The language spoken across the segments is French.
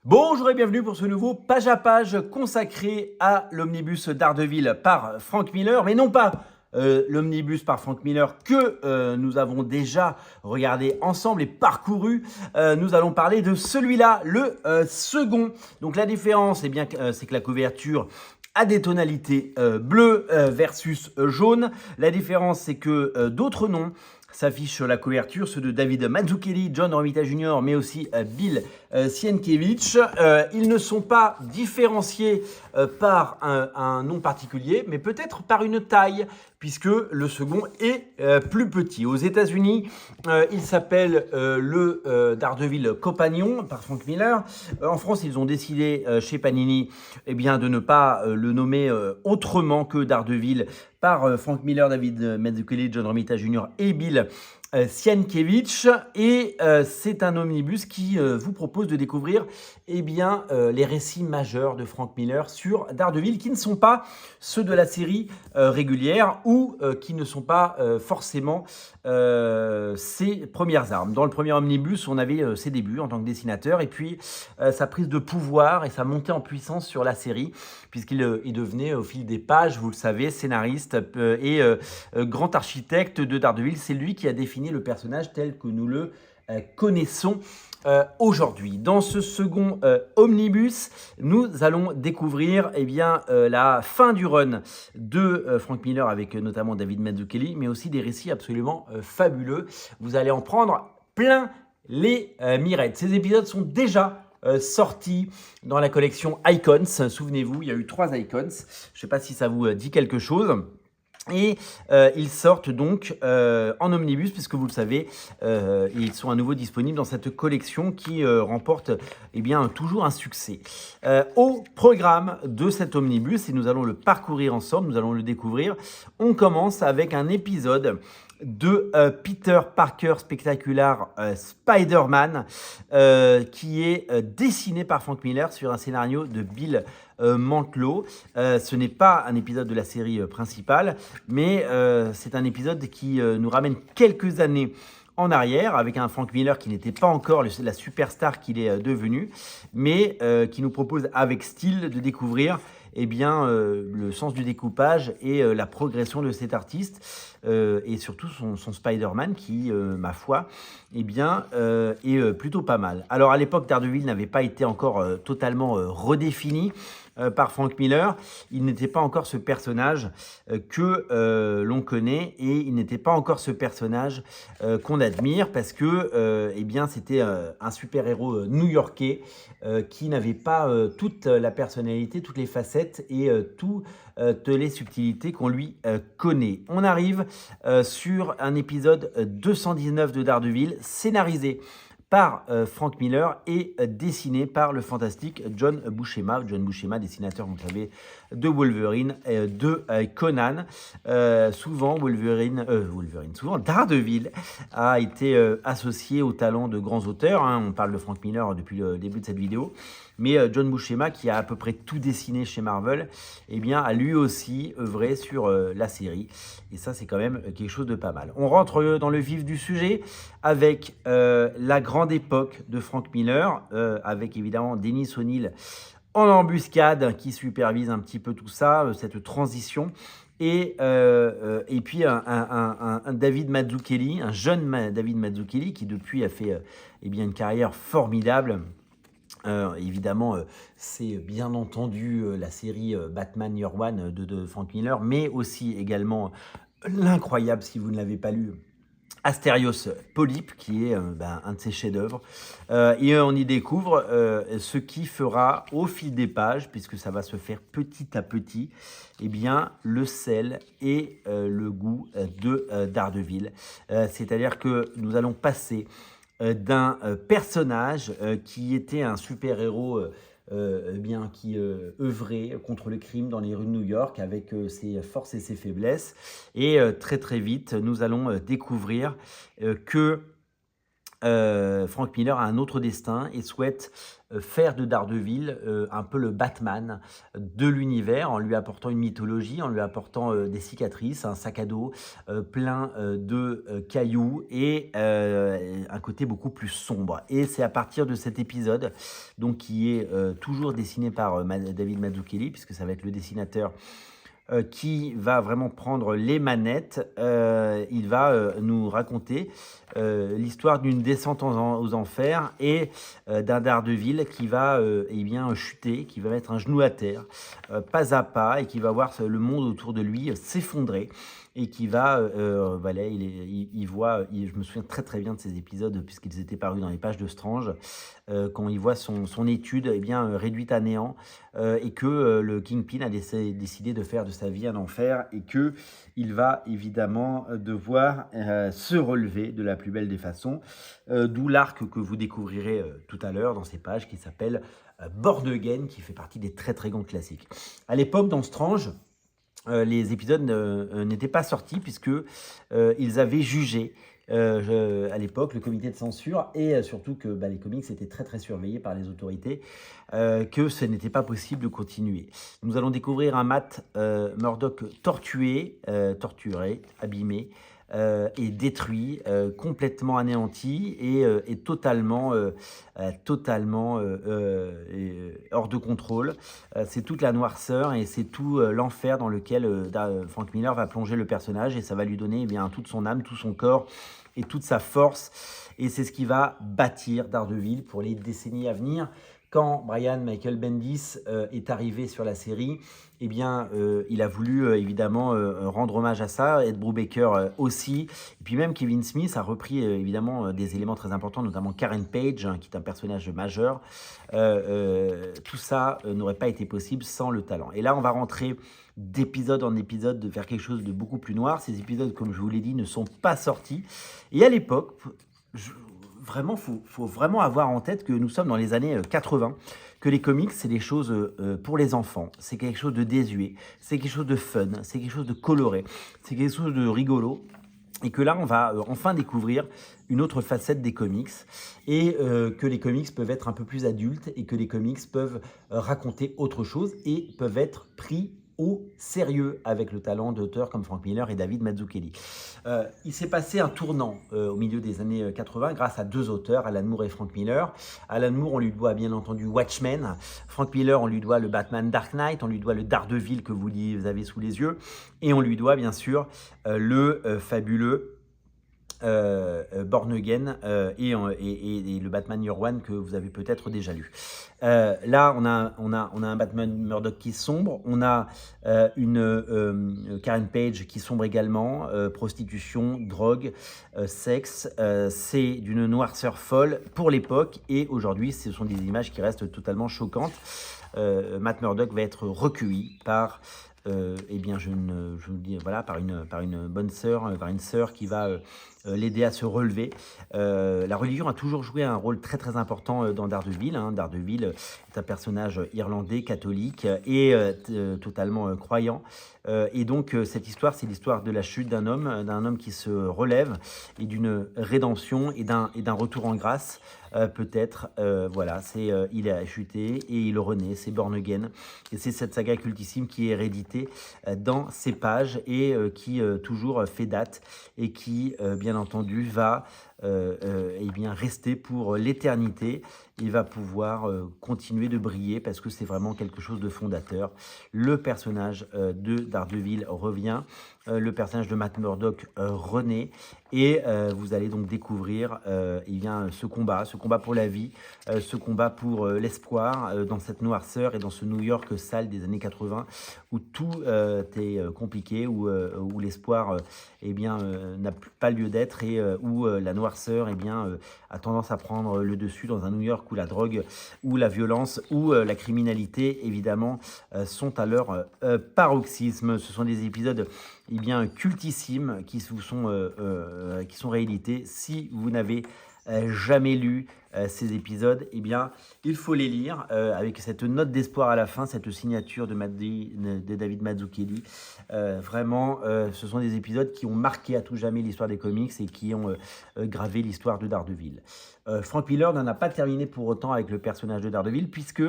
Bonjour et bienvenue pour ce nouveau page à page consacré à l'omnibus Daredevil par Frank Miller, mais non pas l'omnibus par Frank Miller que nous avons déjà regardé ensemble et parcouru. Nous allons parler de celui-là, le second. Donc la différence, c'est que la couverture a des tonalités bleu versus jaune. La différence, c'est que d'autres noms s'affichent sur la couverture, ceux de David Mazzucchelli, John Romita Jr., mais aussi Bill Sienkiewicz. Ils ne sont pas différenciés par un nom particulier, mais peut-être par une taille, puisque le second est plus petit. Aux États-Unis, il s'appelle le Daredevil Compagnon par Frank Miller. En France, ils ont décidé chez Panini de ne pas le nommer autrement que Daredevil par Frank Miller, David Mazzucchelli, John Romita Jr. et Bill Sienkiewicz. Et c'est un omnibus qui vous propose de découvrir les récits majeurs de Frank Miller sur Daredevil, qui ne sont pas ceux de la série régulière ou qui ne sont pas forcément ses premières armes. Dans le premier omnibus, on avait ses débuts en tant que dessinateur et puis sa prise de pouvoir et sa montée en puissance sur la série, puisqu'il devenait au fil des pages, vous le savez, scénariste et grand architecte de Daredevil. C'est lui qui a défini le personnage tel que nous le connaissons aujourd'hui. Dans ce second omnibus, nous allons découvrir la fin du run de Frank Miller avec notamment David Mazzucchelli, mais aussi des récits absolument fabuleux. Vous allez en prendre plein les mirettes. Ces épisodes sont déjà sortis dans la collection Icons. Souvenez-vous, il y a eu 3 Icons. Je ne sais pas si ça vous dit quelque chose. Et ils sortent donc en omnibus, puisque vous le savez, ils sont à nouveau disponibles dans cette collection qui remporte toujours un succès. Au programme de cet omnibus, et nous allons le parcourir ensemble, nous allons le découvrir, on commence avec un épisode de Peter Parker Spectacular Spider-Man qui est dessiné par Frank Miller sur un scénario de Bill Mantlo. Ce n'est pas un épisode de la série principale, mais c'est un épisode qui nous ramène quelques années en arrière, avec un Frank Miller qui n'était pas encore la superstar qu'il est devenu, mais qui nous propose avec style de découvrir le sens du découpage et la progression de cet artiste et surtout son Spider-Man qui, ma foi, est plutôt pas mal. Alors à l'époque, Daredevil n'avait pas été encore totalement redéfini par Frank Miller. Il n'était pas encore ce personnage que l'on connaît et il n'était pas encore ce personnage qu'on admire parce que c'était un super-héros new-yorkais qui n'avait pas toute la personnalité, toutes les facettes et toutes les subtilités qu'on lui connaît. On arrive sur un épisode 219 de Daredevil, scénarisé par Frank Miller et dessiné par le fantastique John Buscema. John Buscema, dessinateur, vous le savez, de Wolverine, de Conan. Souvent, souvent Daredevil a été associé au talent de grands auteurs. On parle de Frank Miller depuis le début de cette vidéo. Mais John Buscema, qui a à peu près tout dessiné chez Marvel, a lui aussi œuvré sur la série. Et ça, c'est quand même quelque chose de pas mal. On rentre dans le vif du sujet avec la grande époque de Frank Miller, avec évidemment Dennis O'Neil en embuscade qui supervise un petit peu tout ça, cette transition. Et puis un David Mazzucchelli, un jeune David Mazzucchelli qui depuis a fait une carrière formidable. C'est bien entendu la série Batman Year One de Frank Miller, mais aussi également l'incroyable, si vous ne l'avez pas lu, Astérios Polype, qui est un de ses chefs-d'œuvre. Et on y découvre ce qui fera au fil des pages, puisque ça va se faire petit à petit, le sel et le goût de Daredevil. C'est-à-dire que nous allons passer d'un personnage qui était un super-héros qui œuvrait contre le crime dans les rues de New York avec ses forces et ses faiblesses. Et très très vite, nous allons découvrir que Frank Miller a un autre destin et souhaite faire de Daredevil un peu le Batman de l'univers en lui apportant une mythologie, en lui apportant des cicatrices, un sac à dos plein de cailloux et un côté beaucoup plus sombre. Et c'est à partir de cet épisode, donc qui est toujours dessiné par David Mazzucchelli, puisque ça va être le dessinateur qui va vraiment prendre les manettes. Il va nous raconter l'histoire d'une descente aux enfers et d'un Daredevil qui va eh bien, chuter, qui va mettre un genou à terre, pas à pas, et qui va voir le monde autour de lui s'effondrer. Et qui va, voilà, il voit, je me souviens très très bien de ces épisodes puisqu'ils étaient parus dans les pages de Strange, quand il voit son étude eh bien, réduite à néant et que le Kingpin a décidé de faire de sa vie un enfer et que il va évidemment devoir se relever de la plus belle des façons, d'où l'arc que vous découvrirez tout à l'heure dans ces pages qui s'appelle Born Again, qui fait partie des très très grands classiques. À l'époque, dans Strange, les épisodes n'étaient pas sortis puisque ils avaient jugé à l'époque le comité de censure et surtout que les comics étaient très très surveillés par les autorités, que ce n'était pas possible de continuer. Nous allons découvrir un Matt Murdock torturé, abîmé, est détruit, complètement anéanti et totalement hors de contrôle. C'est toute la noirceur et c'est tout l'enfer dans lequel Frank Miller va plonger le personnage et ça va lui donner toute son âme, tout son corps et toute sa force. Et c'est ce qui va bâtir Daredevil pour les décennies à venir. Quand Brian Michael Bendis est arrivé sur la série, eh bien, il a voulu évidemment rendre hommage à ça, Ed Brubaker aussi, et puis même Kevin Smith a repris évidemment des éléments très importants, notamment Karen Page, qui est un personnage majeur. Tout ça n'aurait pas été possible sans le talent. Et là, on va rentrer d'épisode en épisode, de faire quelque chose de beaucoup plus noir. Ces épisodes, comme je vous l'ai dit, ne sont pas sortis. Et à l'époque, vraiment, faut vraiment avoir en tête que nous sommes dans les années 80, que les comics, c'est des choses pour les enfants, c'est quelque chose de désuet, c'est quelque chose de fun, c'est quelque chose de coloré, c'est quelque chose de rigolo. Et que là, on va enfin découvrir une autre facette des comics et que les comics peuvent être un peu plus adultes et que les comics peuvent raconter autre chose et peuvent être pris au sérieux avec le talent d'auteurs comme Frank Miller et David Mazzucchelli. Il s'est passé un tournant au milieu des années 80 grâce à deux auteurs, Alan Moore et Frank Miller. Alan Moore, on lui doit bien entendu Watchmen. Frank Miller, on lui doit le Batman Dark Knight, on lui doit le Daredevil que vous avez sous les yeux. Et on lui doit bien sûr le fabuleux Born Again et le Batman Year One que vous avez peut-être déjà lu. Là, on a un Batman Murdock qui sombre, on a une Karen Page qui sombre également, prostitution, drogue, sexe, c'est d'une noirceur folle pour l'époque et aujourd'hui, ce sont des images qui restent totalement choquantes. Matt Murdock va être recueilli par eh bien, je vous dis, voilà, par une bonne sœur, par une sœur qui va l'aider à se relever. La religion a toujours joué un rôle très très important dans Daredevil. Daredevil est un personnage irlandais, catholique et totalement croyant. Et donc cette histoire, c'est l'histoire de la chute d'un homme qui se relève et d'une rédemption et d'un retour en grâce. Peut-être, voilà, il a chuté et il renaît, c'est Born Again. Et c'est cette saga cultissime qui est rééditée dans ces pages et qui toujours fait date et qui, bien entendu, va eh bien, rester pour l'éternité. Il va pouvoir continuer de briller parce que c'est vraiment quelque chose de fondateur. Le personnage de Daredevil revient, le personnage de Matt Murdock renaît et vous allez donc découvrir eh bien, ce combat pour la vie, ce combat pour l'espoir dans cette noirceur et dans ce New York sale des années 80 où tout est compliqué, où l'espoir eh bien, n'a pas lieu d'être et où la noirceur eh bien, a tendance à prendre le dessus dans un New York où la drogue, où la violence, où la criminalité, évidemment, sont à leur paroxysme. Ce sont des épisodes eh bien, cultissimes qui sont réédités. Si vous n'avez jamais lu ces épisodes, eh bien, il faut les lire avec cette note d'espoir à la fin, cette signature de David Mazzucchelli. Vraiment, ce sont des épisodes qui ont marqué à tout jamais l'histoire des comics et qui ont gravé l'histoire de Daredevil. Frank Miller n'en a pas terminé pour autant avec le personnage de Daredevil, puisque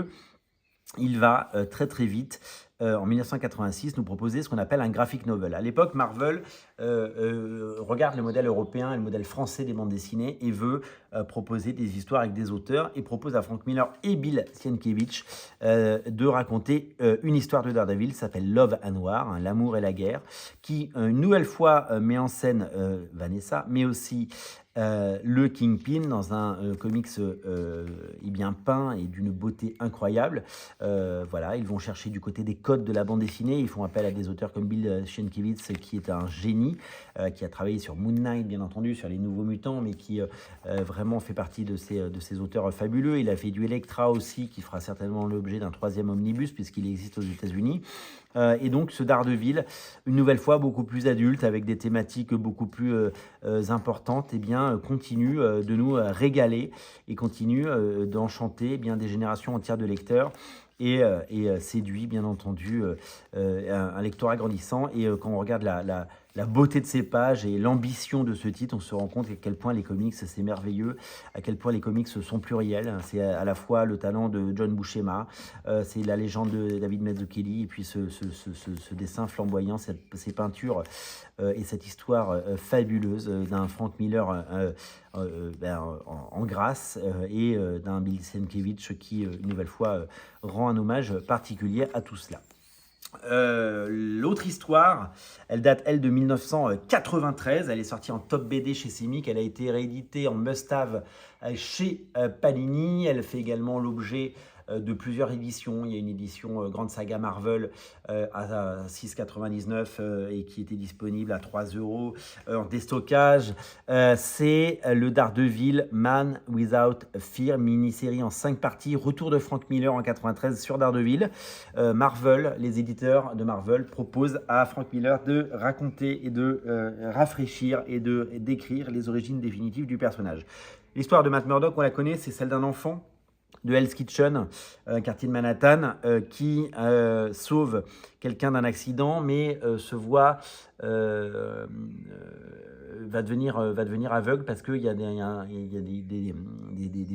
il va très très vite, en 1986, nous proposer ce qu'on appelle un graphic novel. À l'époque, Marvel regarde le modèle européen et le modèle français des bandes dessinées et veut proposer des histoires avec des auteurs et propose à Frank Miller et Bill Sienkiewicz de raconter une histoire de Daredevil, ça s'appelle Love and War, hein, l'amour et la guerre, qui une nouvelle fois met en scène Vanessa, mais aussi le Kingpin dans un comics bien peint et d'une beauté incroyable. Voilà, ils vont chercher du côté des codes de la bande dessinée, ils font appel à des auteurs comme Bill Sienkiewicz qui est un génie, qui a travaillé sur Moon Knight bien entendu, sur les Nouveaux Mutants, mais qui vraiment fait partie de ces auteurs fabuleux. Il a fait du Elektra aussi, qui fera certainement l'objet d'un 3e omnibus puisqu'il existe aux États-Unis. Et donc ce Daredevil, une nouvelle fois beaucoup plus adulte, avec des thématiques beaucoup plus importantes, eh bien, continue de nous régaler et continue d'enchanter bien des générations entières de lecteurs. Et séduit bien entendu un lectorat grandissant. Et quand on regarde la beauté de ces pages et l'ambition de ce titre, on se rend compte à quel point les comics c'est merveilleux, à quel point les comics sont pluriels. C'est à la fois le talent de John Buscema, c'est la légende de David Mazzucchelli, et puis ce dessin flamboyant, ces peintures et cette histoire fabuleuse d'un Frank Miller en grâce et d'un Bill Sienkiewicz qui, une nouvelle fois, rend un hommage particulier à tout cela. L'autre histoire, elle date, elle, de 1993. Elle est sortie en top BD chez Semic. Elle a été rééditée en must-have chez Panini. Elle fait également l'objet de plusieurs éditions. Il y a une édition Grande Saga Marvel à 6,99 et qui était disponible à 3 € en déstockage. C'est le Daredevil Man Without Fear, mini-série en 5 parties. Retour de Frank Miller en 93 sur Daredevil. Marvel, les éditeurs de Marvel proposent à Frank Miller de raconter et de rafraîchir et de décrire les origines définitives du personnage. L'histoire de Matt Murdock, on la connaît, c'est celle d'un enfant de Hell's Kitchen, quartier de Manhattan, qui sauve quelqu'un d'un accident, mais se voit va devenir aveugle parce qu'il y a des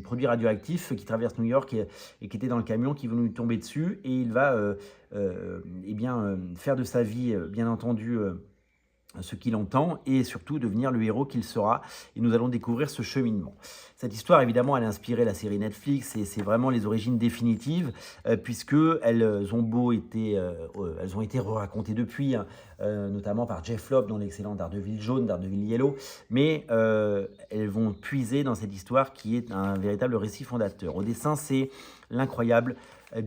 produits radioactifs qui traversent New York et qui étaient dans le camion qui vont lui tomber dessus, et il va faire de sa vie, bien entendu, ce qu'il entend, et surtout devenir le héros qu'il sera. Et nous allons découvrir ce cheminement. Cette histoire, évidemment, elle a inspiré la série Netflix, et c'est vraiment les origines définitives, puisque elles ont été re-racontées depuis, notamment par Jeff Lobb dans l'excellent Daredevil jaune, Daredevil Yellow, mais elles vont puiser dans cette histoire qui est un véritable récit fondateur. Au dessin, c'est l'incroyable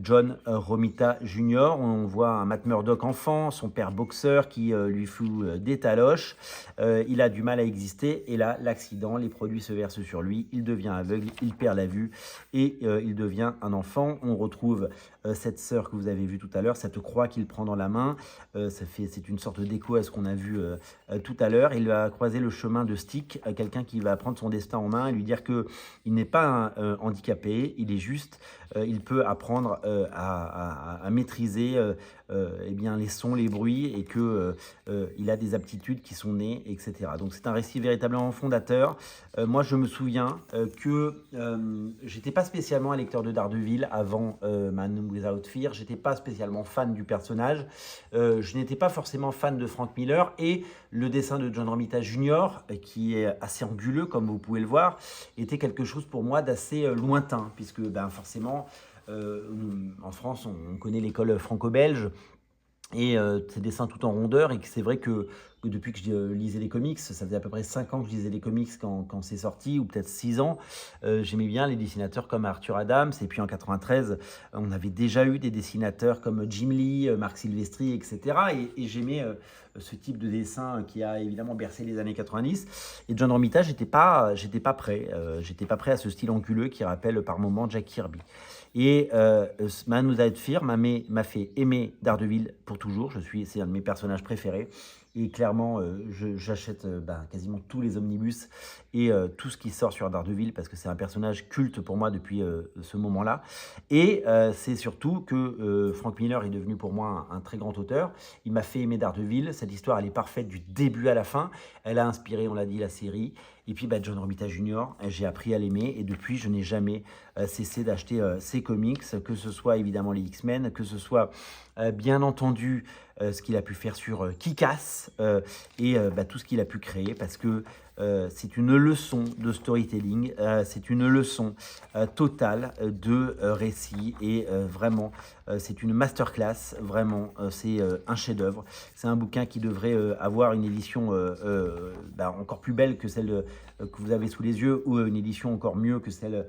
John Romita Jr. On voit un Matt Murdock enfant, son père boxeur qui lui fout des taloches. Il a du mal à exister, et là, l'accident, les produits se versent sur lui, il devient aveugle, il perd la vue et il devient un enfant. On retrouve cette sœur que vous avez vue tout à l'heure, cette croix qu'il prend dans la main. C'est une sorte d'écho à ce qu'on a vu tout à l'heure. Il va croiser le chemin de Stick, quelqu'un qui va prendre son destin en main et lui dire qu'il n'est pas handicapé, il est juste, il peut apprendre à maîtriser les sons, les bruits, et qu'il a des aptitudes qui sont nées, etc. Donc c'est un récit véritablement fondateur. Moi, je me souviens que j'étais pas spécialement un lecteur de Daredevil avant Man Without Fear. J'étais pas spécialement fan du personnage. Je n'étais pas forcément fan de Frank Miller, et le dessin de John Romita Jr., qui est assez anguleux, comme vous pouvez le voir, était quelque chose pour moi d'assez lointain, puisque forcément, en France, on connaît l'école franco-belge, et ces dessins tout en rondeur, et que c'est vrai que depuis que je lisais les comics, ça faisait à peu près 5 ans que je lisais les comics quand c'est sorti, ou peut-être 6 ans, j'aimais bien les dessinateurs comme Arthur Adams, et puis en 93, on avait déjà eu des dessinateurs comme Jim Lee, Marc Silvestri, etc. Et j'aimais ce type de dessin qui a évidemment bercé les années 90. Et John Romita, j'étais pas prêt à ce style anguleux qui rappelle par moments Jack Kirby. Et Man Without Fear m'a fait aimer Daredevil pour toujours. C'est un de mes personnages préférés. Et clairement, j'achète quasiment tous les omnibus et tout ce qui sort sur Daredevil parce que c'est un personnage culte pour moi depuis ce moment-là. Et c'est surtout que Frank Miller est devenu pour moi un très grand auteur. Il m'a fait aimer Daredevil. Cette histoire, elle est parfaite du début à la fin. Elle a inspiré, on l'a dit, la série. Et puis John Romita Jr., j'ai appris à l'aimer et depuis, je n'ai jamais cessé d'acheter ses comics, que ce soit évidemment les X-Men, que ce soit bien entendu ce qu'il a pu faire sur Kick-Ass et tout ce qu'il a pu créer parce que c'est une leçon de storytelling, c'est une leçon totale de récit et vraiment c'est une masterclass, vraiment c'est un chef-d'œuvre. C'est un bouquin qui devrait avoir une édition encore plus belle que celle que vous avez sous les yeux ou une édition encore mieux que celle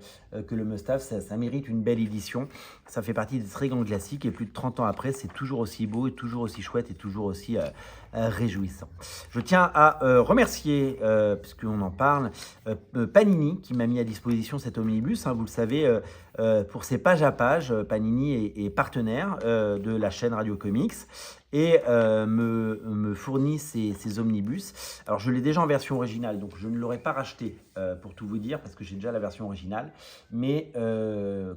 que le Must-Have. Ça mérite une belle édition. Ça fait partie des très grands classiques et plus de 30 ans après, c'est toujours aussi beau et toujours aussi chouette et toujours aussi réjouissant. Je tiens à remercier, puisqu'on en parle, Panini qui m'a mis à disposition cet omnibus. Hein, vous le savez, pour ses pages à pages, Panini est partenaire de la chaîne Radio Comics et me fournit ces omnibus. Alors je l'ai déjà en version originale, donc je ne l'aurais pas racheté pour tout vous dire, parce que j'ai déjà la version originale. Mais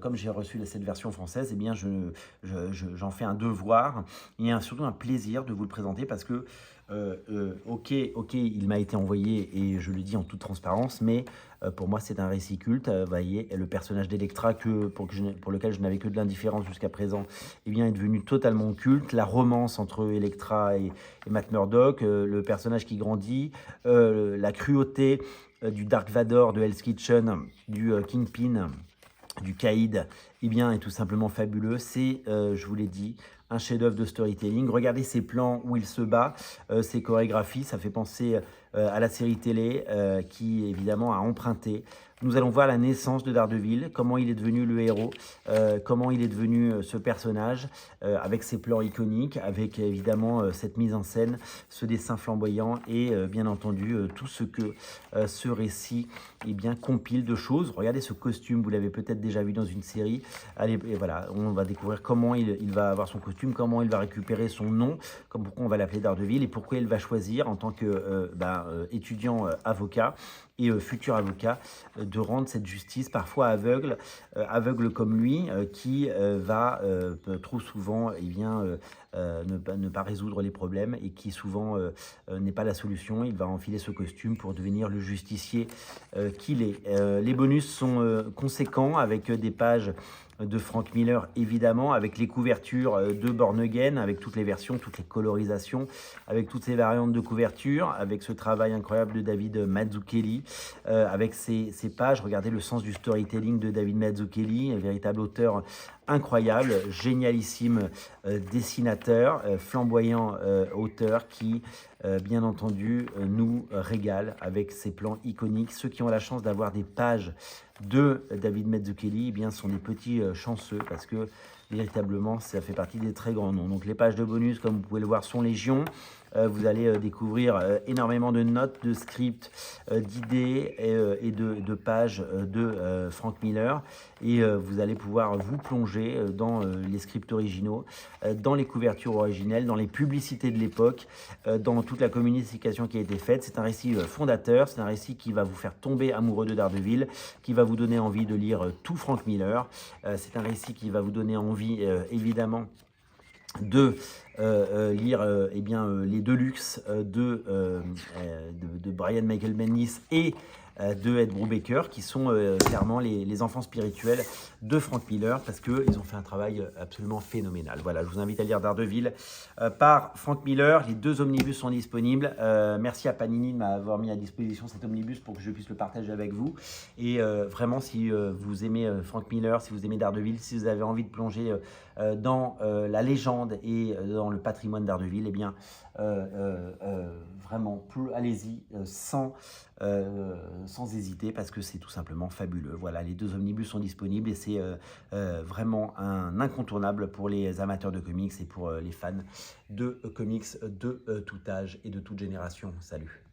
comme j'ai reçu cette version française, eh bien j'en fais un devoir et surtout un plaisir de vous le présenter parce que ok, il m'a été envoyé et je le dis en toute transparence, mais pour moi c'est un récit culte. Vous voyez, le personnage d'Electra pour lequel je n'avais que de l'indifférence jusqu'à présent, eh bien, est devenu totalement culte. La romance entre Electra et Matt Murdock, le personnage qui grandit, la cruauté du Dark Vador, de Hell's Kitchen, du Kingpin, du Caïd, eh bien, est tout simplement fabuleux. C'est, je vous l'ai dit, un chef-d'œuvre de storytelling. Regardez ses plans où il se bat, ses chorégraphies, ça fait penser à la série télé qui, évidemment, a emprunté. Nous allons voir la naissance de Daredevil, comment il est devenu le héros, comment il est devenu ce personnage, avec ses plans iconiques, avec évidemment cette mise en scène, ce dessin flamboyant et bien entendu tout ce que ce récit compile de choses. Regardez ce costume, vous l'avez peut-être déjà vu dans une série. Allez, et voilà, on va découvrir comment il va avoir son costume, comment il va récupérer son nom, pourquoi on va l'appeler Daredevil et pourquoi il va choisir en tant que étudiant avocat et futur avocat de rendre cette justice parfois aveugle comme lui, qui va trop souvent ne pas résoudre les problèmes et qui souvent n'est pas la solution. Il va enfiler ce costume pour devenir le justicier qu'il est. Les bonus sont conséquents avec des pages de Frank Miller évidemment, avec les couvertures de Born Again, avec toutes les versions, toutes les colorisations, avec toutes ces variantes de couverture, avec ce travail incroyable de David Mazzucchelli, avec ces pages. Regardez le sens du storytelling de David Mazzucchelli, un véritable auteur incroyable, génialissime dessinateur, flamboyant auteur qui, bien entendu, nous régale avec ses plans iconiques. Ceux qui ont la chance d'avoir des pages de David Mazzucchelli, eh bien, sont des petits chanceux parce que véritablement, ça fait partie des très grands noms. Donc les pages de bonus, comme vous pouvez le voir, sont légion. Vous allez découvrir énormément de notes, de scripts, d'idées et de pages de Frank Miller. Et vous allez pouvoir vous plonger dans les scripts originaux, dans les couvertures originelles, dans les publicités de l'époque, dans toute la communication qui a été faite. C'est un récit fondateur, c'est un récit qui va vous faire tomber amoureux de Daredevil, qui va vous donner envie de lire tout Frank Miller. C'est un récit qui va vous donner envie, évidemment, de lire les Deluxe de Brian Michael Bendis et de Ed Brubaker, qui sont clairement les enfants spirituels de Frank Miller, parce qu'ils ont fait un travail absolument phénoménal. Voilà, je vous invite à lire Daredevil par Frank Miller. Les 2 omnibus sont disponibles. Merci à Panini de m'avoir mis à disposition cet omnibus pour que je puisse le partager avec vous. Et vraiment, si vous aimez Frank Miller, si vous aimez Daredevil, si vous avez envie de plonger dans la légende et dans le patrimoine Daredevil, eh bien, vraiment, allez-y sans hésiter parce que c'est tout simplement fabuleux. Voilà, les 2 omnibus sont disponibles et c'est vraiment un incontournable pour les amateurs de comics et pour les fans de comics de tout âge et de toute génération. Salut!